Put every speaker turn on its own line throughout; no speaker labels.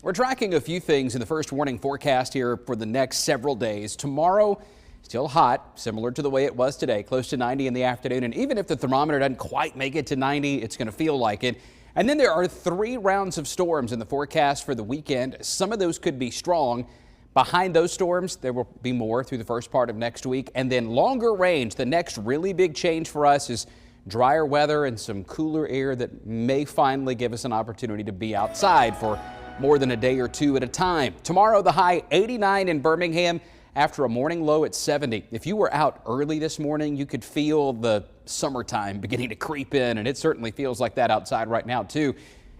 We're tracking a few things in the first warning forecast here for the next several days. Tomorrow, still hot, similar to the way it was today, close to 90 in the afternoon. And even if the thermometer doesn't quite make it to 90, it's going to feel like it. And then there are 3 rounds of storms in the forecast for the weekend. Some of those could be strong. Behind those storms, there will be more through the first part of next week. And then longer range, the next really big change for us is drier weather and some cooler air that may finally give us an opportunity to be outside for more than a day or two at a time. Tomorrow, the high 89 in Birmingham after a morning low at 70. If you were out early this morning, you could feel the summertime beginning to creep in, and it certainly feels like that outside right now, too.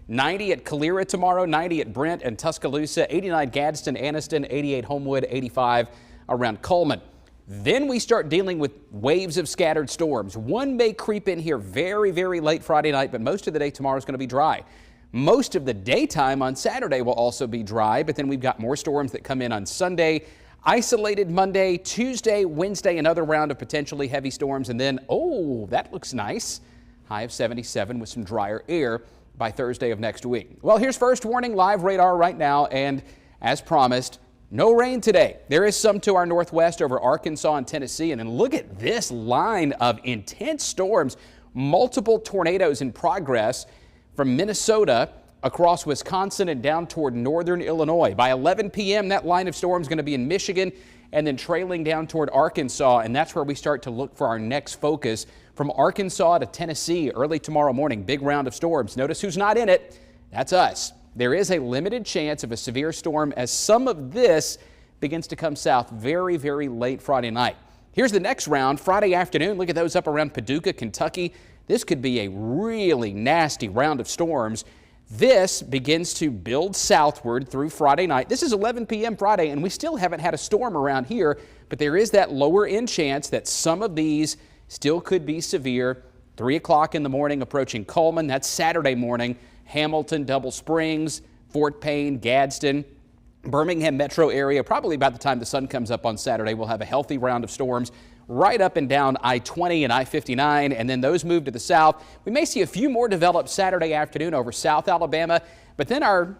90 at Calera tomorrow, 90 at Brent and Tuscaloosa, 89 Gadsden, Anniston, 88 Homewood, 85 around Coleman. Then we start dealing with waves of scattered storms. One may creep in here very, very late Friday night, but most of the day tomorrow is going to be dry. Most of the daytime on Saturday will also be dry, but then we've got more storms that come in on Sunday. Isolated Monday, Tuesday, Wednesday, another round of potentially heavy storms. And then, oh, that looks nice. High of 77 with some drier air by Thursday of next week. Well, here's first warning live radar right now. And as promised, no rain today. There is some to our northwest over Arkansas and Tennessee. And then look at this line of intense storms, multiple tornadoes in progress from Minnesota across Wisconsin and down toward northern Illinois. By 11 p.m., that line of storms is going to be in Michigan and then trailing down toward Arkansas. And that's where we start to look for our next focus from Arkansas to Tennessee early tomorrow morning. Big round of storms. Notice who's not in it. That's us. There is a limited chance of a severe storm as some of this begins to come south very, very late Friday night. Here's the next round. Friday afternoon, look at those up around Paducah, Kentucky. This could be a really nasty round of storms. This begins to build southward through Friday night. This is 11 p.m. Friday, and we still haven't had a storm around here, but there is that lower end chance that some of these still could be severe. 3 o'clock in the morning approaching Coleman. That's Saturday morning. Hamilton, Double Springs, Fort Payne, Gadsden, Birmingham metro area. Probably about the time the sun comes up on Saturday, we'll have a healthy round of storms right up and down I-20 and I-59, and then those move to the south. We may see a few more develop Saturday afternoon over South Alabama, but then our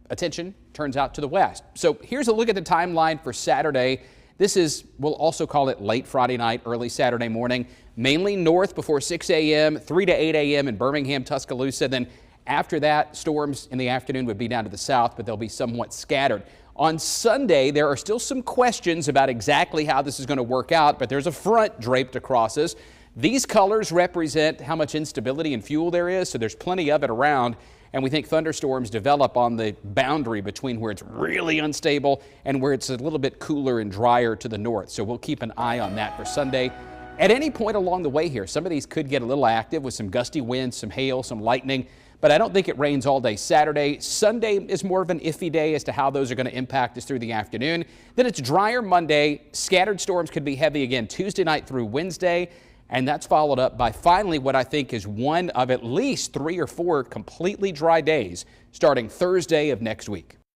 attention turns out to the west. So here's a look at the timeline for Saturday. This is, we'll also call it late Friday night, early Saturday morning, mainly north before 6 a.m., 3 to 8 a.m. in Birmingham, Tuscaloosa. Then after that, storms in the afternoon would be down to the south, but they'll be somewhat scattered. On Sunday, there are still some questions about exactly how this is going to work out, but there's a front draped across us. These colors represent how much instability and fuel there is, so there's plenty of it around, and we think thunderstorms develop on the boundary between where it's really unstable and where it's a little bit cooler and drier to the north. So we'll keep an eye on that for Sunday. At any point along the way here, some of these could get a little active with some gusty winds, some hail, some lightning, but I don't think it rains all day Saturday. Sunday is more of an iffy day as to how those are going to impact us through the afternoon. Then it's drier Monday. Scattered storms could be heavy again Tuesday night through Wednesday, and that's followed up by finally what I think is one of at least 3 or 4 completely dry days starting Thursday of next week.